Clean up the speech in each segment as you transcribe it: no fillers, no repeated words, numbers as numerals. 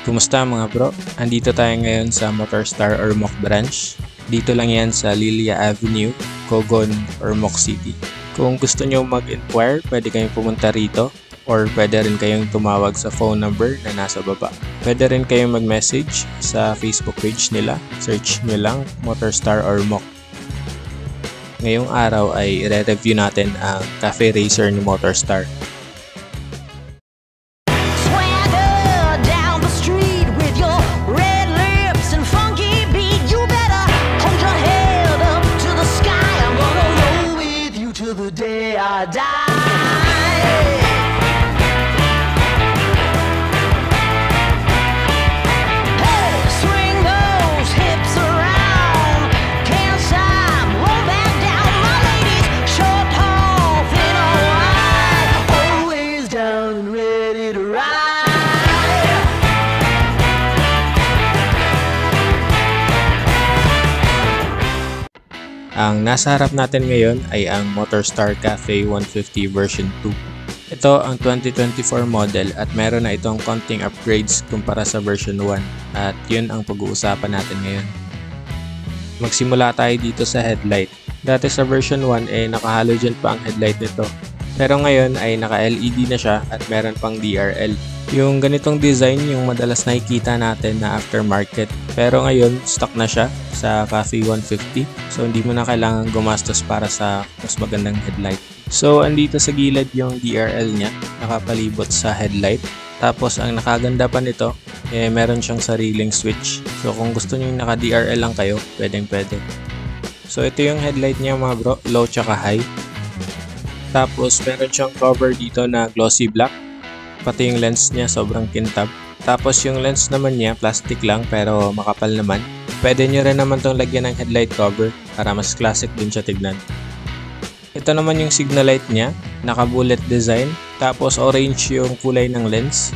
Kumusta mga bro? Andito tayo ngayon sa Motorstar Ormoc branch. Dito lang yan sa Lilia Avenue, Cogon, Ormoc City. Kung gusto nyo mag-inquire, pwede kayong pumunta rito or pwede rin kayong tumawag sa phone number na nasa baba. Pwede rin kayong mag-message sa Facebook page nila. Search nyo lang Motorstar Ormoc. Ngayong araw ay i-review natin ang Cafe Racer ni Motorstar. Ang nasa harap natin ngayon ay ang Motorstar Cafe 150 version 2. Ito ang 2024 model at meron na itong konting upgrades kumpara sa version 1 at yun ang pag-uusapan natin ngayon. Magsimula tayo dito sa headlight. Dati sa version 1 ay naka-halogen pa ang headlight nito. Pero ngayon ay naka-LED na siya at meron pang DRL. Yung ganitong design yung madalas nakikita natin na aftermarket. Pero ngayon stock na siya sa Cafe 150. So hindi mo na kailangan gumastos para sa mas magandang headlight. So andito sa gilid yung DRL niya, nakapalibot sa headlight. Tapos ang nakaganda pa nito, meron siyang sariling switch. So kung gusto niyo naka DRL lang kayo, pwedeng pwede. So ito yung headlight niya mga bro, low tsaka high. Tapos meron siyang cover dito na glossy black. Pati yung lens niya sobrang kintab. Tapos yung lens naman niya plastic lang pero makapal naman. Pwede nyo rin naman itong lagyan ng headlight cover para mas classic din siya tignan. Ito naman yung signal light niya, naka bullet design. Tapos orange yung kulay ng lens.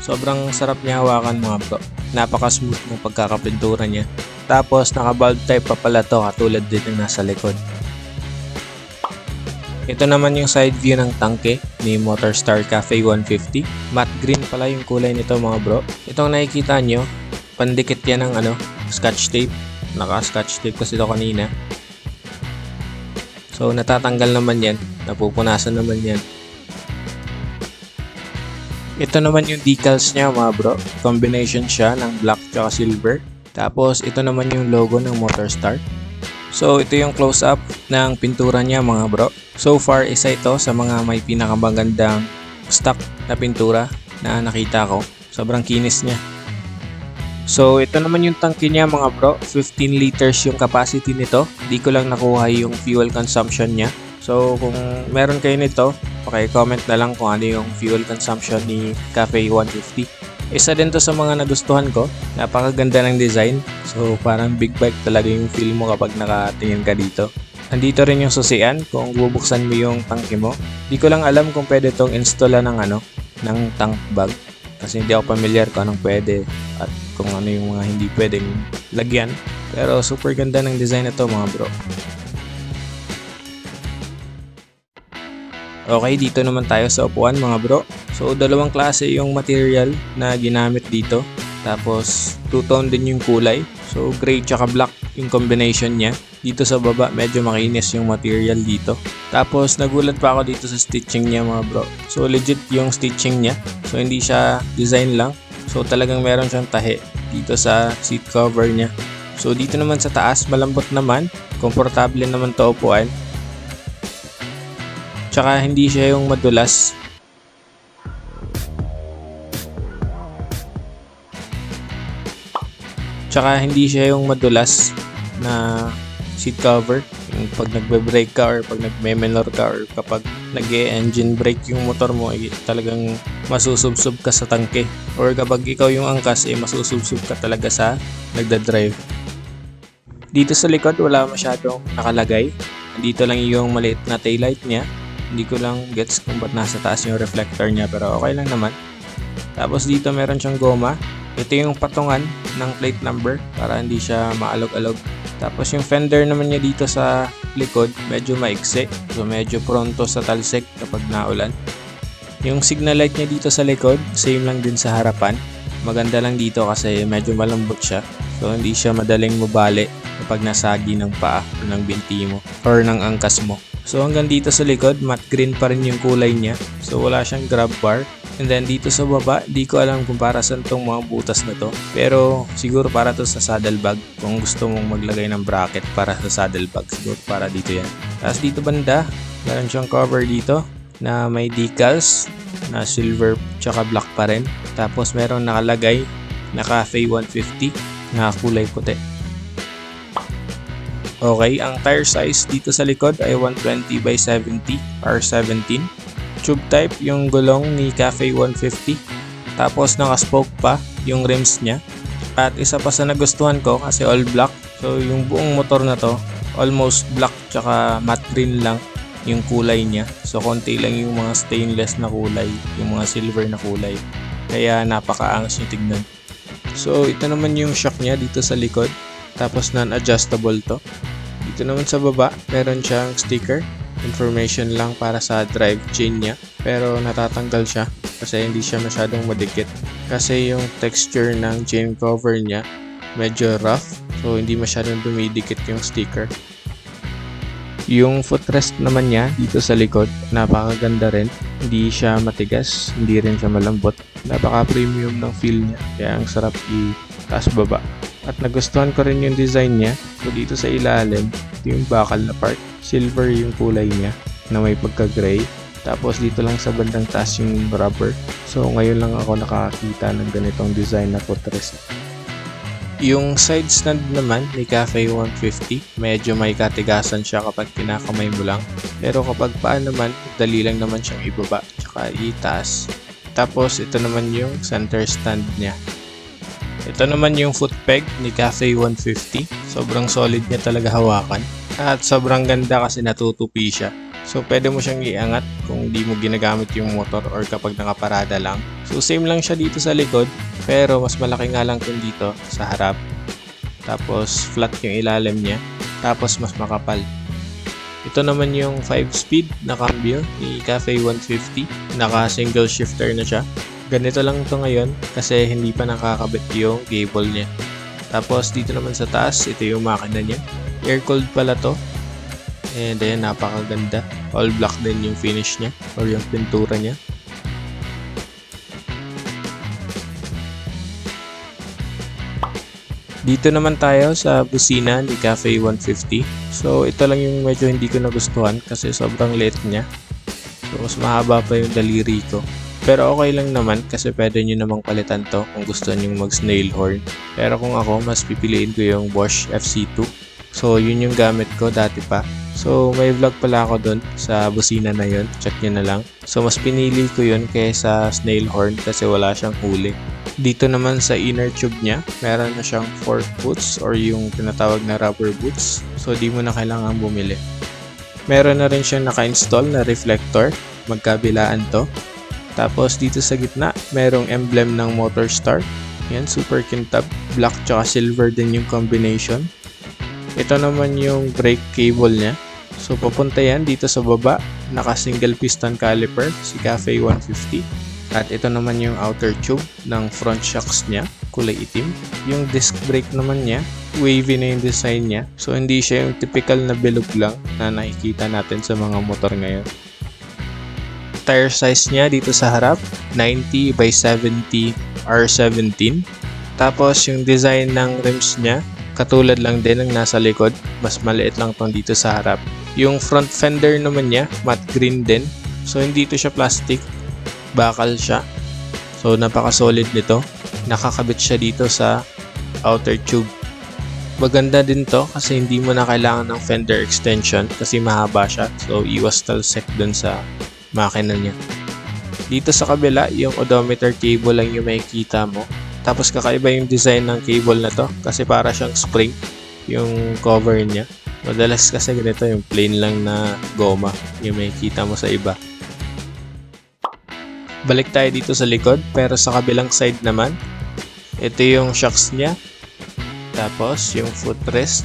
Sobrang sarap niya hawakan mga bro. Napaka smooth ng pagkakapintura niya. Tapos naka bulb type pa pala to katulad din ng nasa likod. Ito naman yung side view ng tangke ni Motorstar Cafe 150. Matte green pala yung kulay nito mga bro. Itong nakikita nyo, pandikit yan ng scotch tape. Naka-scotch tape kasi ito kanina. So natatanggal naman yan. Napupunasan naman yan. Ito naman yung decals niya mga bro. Combination siya ng black at silver. Tapos ito naman yung logo ng Motorstar. So ito yung close-up ng pintura niya mga bro. So far isa ito sa mga may pinakamagandang stock na pintura na nakita ko. Sobrang kinis niya. So ito naman yung tangke niya mga bro. 15 liters yung capacity nito. Di ko lang nakuha yung fuel consumption niya. So kung meron kayo nito, paki-comment na lang kung ano yung fuel consumption ni Cafe 150. Isa din to sa mga nagustuhan ko. Napakaganda ng design. So parang big bike talaga yung feel mo kapag nakatingin ka dito. Andito rin yung susian kung bubuksan mo yung tangke mo. Di ko lang alam kung pwede tong installan ng tank bag. Kasi hindi ako familiar kung anong pwede at kung ano yung mga hindi pwedeng lagyan. Pero super ganda ng design na to mga bro. Okay, dito naman tayo sa upuan mga bro. So dalawang klase yung material na ginamit dito. Tapos two-tone din yung kulay. So gray tsaka black yung combination niya. Dito sa baba medyo makinis yung material dito. Tapos nagulat pa ako dito sa stitching niya mga bro. So legit yung stitching niya. So hindi siya design lang. So talagang meron siyang tahi dito sa seat cover niya. So dito naman sa taas malambot naman. Komportable naman to upuan. Tsaka hindi siya yung madulas. Tsaka hindi siya yung madulas na seat cover. Yung pag nagbe-brake ka or pag nagme-minor ka or kapag nag-engine brake yung motor mo ay talagang masusubsob ka sa tangke. Or kapag ikaw yung angkas ay masusubsob ka talaga sa nagda-drive. Dito sa likod wala masyadong nakalagay. Dito lang yung maliit na taillight niya. Hindi ko lang gets kung ba't nasa taas yung reflector niya pero okay lang naman. Tapos dito meron siyang goma. Ito yung patungan ng plate number para hindi siya maalog-alog. Tapos yung fender naman niya dito sa likod medyo maikse. So medyo pronto sa talsik kapag naulan. Yung signal light niya dito sa likod, same lang din sa harapan. Maganda lang dito kasi medyo malambot siya. So hindi siya madaling mabali kapag nasagi ng paa o ng binti mo or ng angkas mo. So hanggang dito sa likod, matte green pa rin yung kulay niya. So wala siyang grab bar. And then dito sa baba, di ko alam kung para saan tong mga butas na to. Pero siguro para to sa saddlebag. Kung gusto mong maglagay ng bracket para sa saddlebag, siguro para dito yan. Tapos dito banda, meron siyang cover dito na may decals na silver tsaka black pa rin. Tapos meron nakalagay na Cafe 150 na kulay puti. Okay, ang tire size dito sa likod ay 120 by 70 R17. Tube type yung gulong ni Cafe 150. Tapos naka-spoke pa yung rims niya. At isa pa sa nagustuhan ko kasi all black. So yung buong motor na to almost black tsaka matte green lang yung kulay niya. So konti lang yung mga stainless na kulay, yung mga silver na kulay. Kaya napakaangas yung tignan. So ito naman yung shock niya dito sa likod. Tapos non-adjustable to. Dito naman sa baba, meron siyang sticker. Information lang para sa drive chain niya. Pero natatanggal siya kasi hindi siya masyadong madikit. Kasi yung texture ng chain cover niya medyo rough. So hindi masyadong dumidikit yung sticker. Yung footrest naman niya dito sa likod, napakaganda rin. Hindi siya matigas, hindi rin siya malambot. Napaka-premium ng feel niya, kaya ang sarap i-taas baba. At nagustuhan ko rin yung design niya. So dito sa ilalim, ito yung bakal na part. Silver yung kulay niya na may pagka-gray. Tapos dito lang sa bandang taas yung rubber. So ngayon lang ako nakakita ng ganitong design na footrest. Yung side stand naman ni Cafe 150, medyo may katigasan siya kapag kinakamay mo lang. Pero kapag paa naman, dali lang naman siyang ibaba tsaka itaas. Tapos ito naman yung center stand niya. Ito naman yung foot peg ni Cafe 150. Sobrang solid niya talaga hawakan. At sobrang ganda kasi natutupi siya. So pwede mo siyang iangat kung di mo ginagamit yung motor or kapag nakaparada lang. So same lang siya dito sa likod. Pero mas malaki nga lang kung dito sa harap. Tapos flat yung ilalim niya. Tapos mas makapal. Ito naman yung 5-speed na cambio ni Cafe 150. Naka single shifter na siya. Ganito lang ito ngayon kasi hindi pa nakakabit yung cable niya. Tapos dito naman sa taas, ito yung makina niya. Air cooled pala to. And then napakaganda. All black din yung finish niya or yung pintura niya. Dito naman tayo sa busina ni Cafe 150. So ito lang yung medyo hindi ko nagustuhan kasi sobrang liit niya. So mas mahaba pa yung daliri ko. Pero okay lang naman kasi pwede nyo namang palitan to kung gusto nyo mag snail horn. Pero kung ako, mas pipiliin ko yung Bosch FC2. So yun yung gamit ko dati pa. So may vlog pala ako dun sa busina na yun. Check nyo na lang. So mas pinili ko yun kaysa snail horn kasi wala siyang huli. Dito naman sa inner tube niya, meron na siyang fork boots or yung tinatawag na rubber boots. So di mo na kailangan bumili. Meron na rin siyang naka-install na reflector. Magkabilaan to. Tapos dito sa gitna, merong emblem ng Motorstar. Yan, super kintab. Black tsaka silver din yung combination. Ito naman yung brake cable niya. So papunta yan dito sa baba. Naka single piston caliper si Cafe 150. At ito naman yung outer tube ng front shocks niya. Kulay itim. Yung disc brake naman niya, wavy na yung design niya. So hindi siya yung typical na bilog lang na nakikita natin sa mga motor ngayon. Tire size niya dito sa harap, 90 by 70 R17. Tapos yung design ng rims niya, katulad lang din ng nasa likod, mas maliit lang tong dito sa harap. Yung front fender naman niya, matte green din. So hindi ito siya plastic, bakal siya. So napaka-solid nito. Nakakabit siya dito sa outer tube. Maganda din to kasi hindi mo na kailangan ng fender extension kasi mahaba siya. So iwas talsek dun sa makina niya. Dito sa kabila, yung odometer cable lang yung makikita mo. Tapos kakaiba yung design ng cable na to kasi para siyang spring yung cover niya. Madalas kasi ganito yung plain lang na goma yung makikita mo sa iba. Balik tayo dito sa likod pero sa kabilang side naman, ito yung shocks niya. Tapos yung footrest.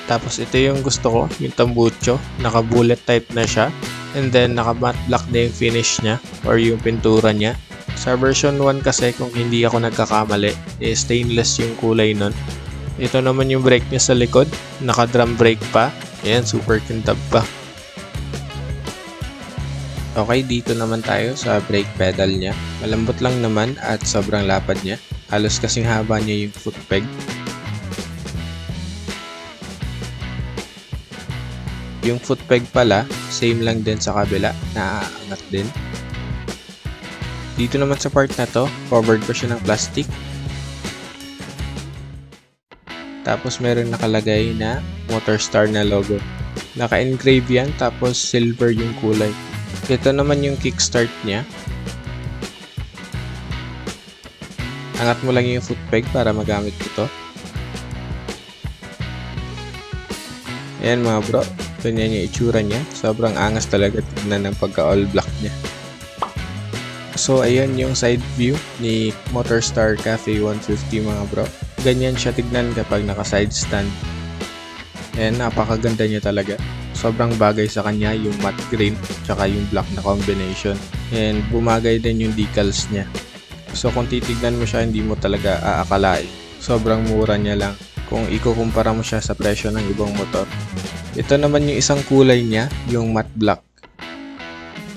Tapos ito yung gusto ko, yung tambucho. Naka bullet type na siya. And then naka matte black na yung finish niya or yung pintura niya. Sa version 1 kasi, kung hindi ako nagkakamali, stainless yung kulay nun. Ito naman yung brake niya sa likod, naka-drum brake pa. Ayan, super kintab pa. Okay, dito naman tayo sa brake pedal niya. Malambot lang naman at sobrang lapad niya. Halos kasing haba niya yung foot peg. Yung foot peg pala, same lang din sa kabila, naaangat din. Dito naman sa part na to, covered pa siya ng plastic. Tapos meron nakalagay na Motorstar na logo. Naka-engrave yan, tapos silver yung kulay. Ito naman yung kickstart niya. Angat mo lang yung foot peg para magamit ko to. Ayan mga bro, ganyan yung itsura niya. Sobrang angas talaga tignan ng pagka-all black niya. So ayan yung side view ni Motorstar Cafe 150 mga bro. Ganyan siya tignan kapag naka-side stand. Ayan, napakaganda niya talaga. Sobrang bagay sa kanya yung matte green tsaka yung black na combination. And bumagay din yung decals niya. So kung titignan mo siya, hindi mo talaga aakalain. Sobrang mura niya lang kung ikukumpara mo siya sa presyo ng ibang motor. Ito naman yung isang kulay niya, yung matte black.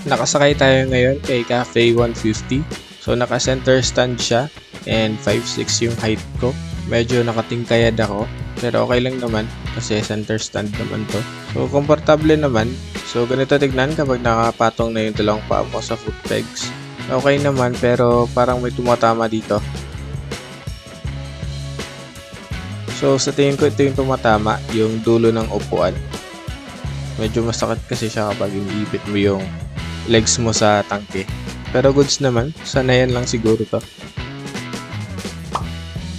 Nakasakay tayo ngayon kay Cafe 150. So naka-center stand siya and 5'6" yung height ko. Medyo nakatingkayad ako pero okay lang naman kasi center stand naman to. So komportable naman. So ganito tignan kapag nakapatong na yung dalawang paa mo sa foot pegs. Okay naman pero parang may tumatama dito. So sa tingin ko ito yung tumatama, yung dulo ng upuan. Medyo masakit kasi siya kapag iniipit mo yung legs mo sa tangke. Pero goods naman, sanayan lang siguro to.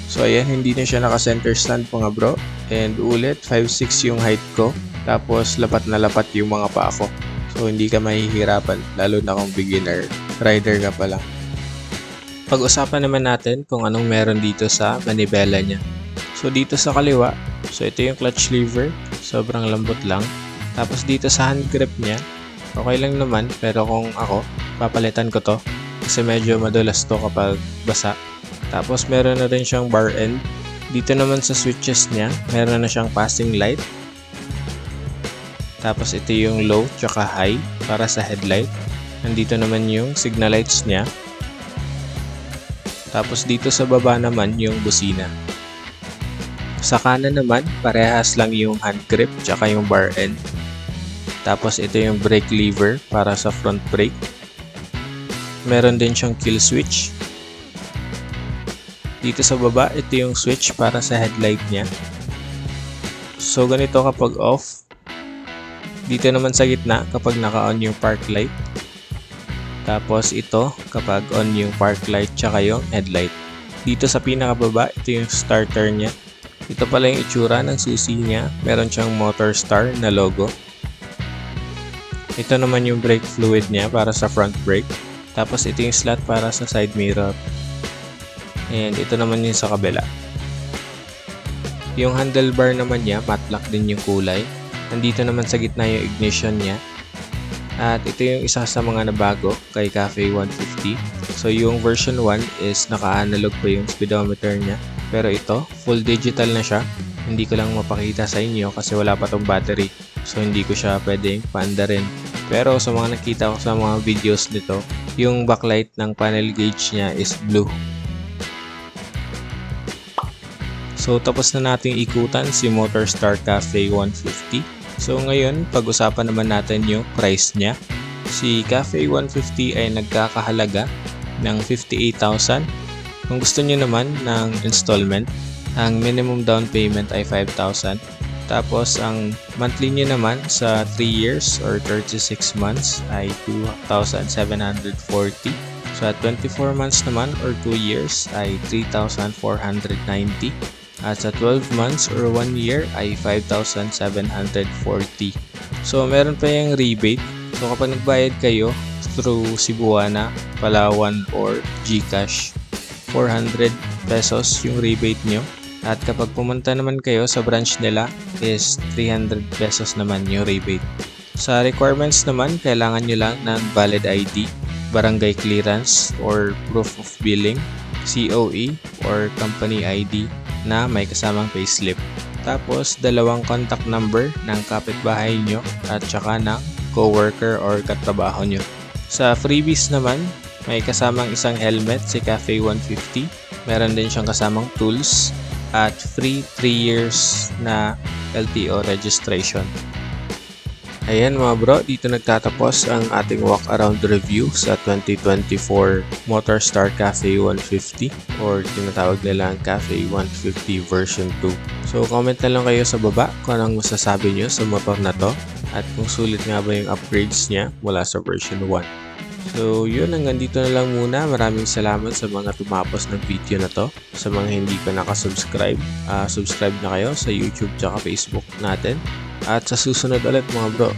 So ayan, hindi na siya naka-center stand mga bro. And ulit, 5'6" yung height ko. Tapos lapat na lapat yung mga paa ko. So hindi ka mahihirapan, lalo na kung beginner rider ka pa lang. Pag-usapan naman natin kung anong meron dito sa manibela niya. So dito sa kaliwa, so ito yung clutch lever, sobrang lambot lang. Tapos dito sa hand grip niya, okay lang naman, pero kung ako, papalitan ko to kasi medyo madulas to kapag basa. Tapos meron na rin siyang bar end. Dito naman sa switches niya, meron na siyang passing light. Tapos ito yung low tsaka high para sa headlight. Nandito naman yung signal lights niya. Tapos dito sa baba naman yung busina. Sa kanan naman, parehas lang yung hand grip tsaka yung bar end. Tapos ito yung brake lever para sa front brake. Meron din siyang kill switch. Dito sa baba, ito yung switch para sa headlight niya. So ganito kapag off. Dito naman sa gitna kapag naka-on yung park light. Tapos ito kapag on yung park light tsaka yung headlight. Dito sa pinakababa, ito yung starter niya. Ito pala yung itsura ng susi niya. Meron siyang Motorstar na logo. Ito naman yung brake fluid niya para sa front brake. Tapos ito yung slot para sa side mirror. And ito naman yung sa kabila. Yung handlebar naman niya, matte black din yung kulay. Nandito naman sa gitna yung ignition niya. At ito yung isa sa mga nabago kay Cafe 150. So yung version 1 is naka-analog pa yung speedometer niya. Pero ito, full digital na siya. Hindi ko lang mapakita sa inyo kasi wala pa tong battery. So hindi ko siya pwedeng paandarin. Pero sa mga nakita ko sa mga videos nito, yung backlight ng panel gauge niya is blue. So tapos na nating ikutan si Motorstar Cafe 150. So ngayon, pag-usapan naman natin yung price niya. Si Cafe 150 ay nagkakahalaga ng 58,000. Kung gusto niyo naman ng installment, ang minimum down payment ay 5,000. Tapos ang monthly niyo naman sa 3 years or 36 months ay 2,740. So at 24 months naman or 2 years ay 3,490. At sa 12 months or 1 year ay 5,740. So meron pa yung rebate. So kapag nagbayad kayo through Cebuana, Palawan or GCash, 400 pesos yung rebate nyo. At kapag pumunta naman kayo sa branch nila is 300 pesos naman yung rebate. Sa requirements naman, kailangan nyo lang ng valid ID, barangay clearance or proof of billing, COE or company ID na may kasamang payslip. Tapos, 2 contact number ng kapitbahay nyo at saka ng coworker or katrabaho nyo. Sa freebies naman, may kasamang isang helmet si Cafe 150. Meron din siyang kasamang tools at free 3 years na LTO registration. Ayan mga bro, dito nagtatapos ang ating walk-around review sa 2024 MotorStar Cafe 150 or tinatawag nilang Cafe 150 version 2. So comment na lang kayo sa baba kung anong masasabi nyo sa motor na to at kung sulit nga ba yung upgrades niya mula sa version 1. So yun, hanggang dito na lang muna. Maraming salamat sa mga tumapos ng video na to. Sa mga hindi pa nakasubscribe, subscribe na kayo sa YouTube at Facebook natin. At sa susunod ulit mga bro.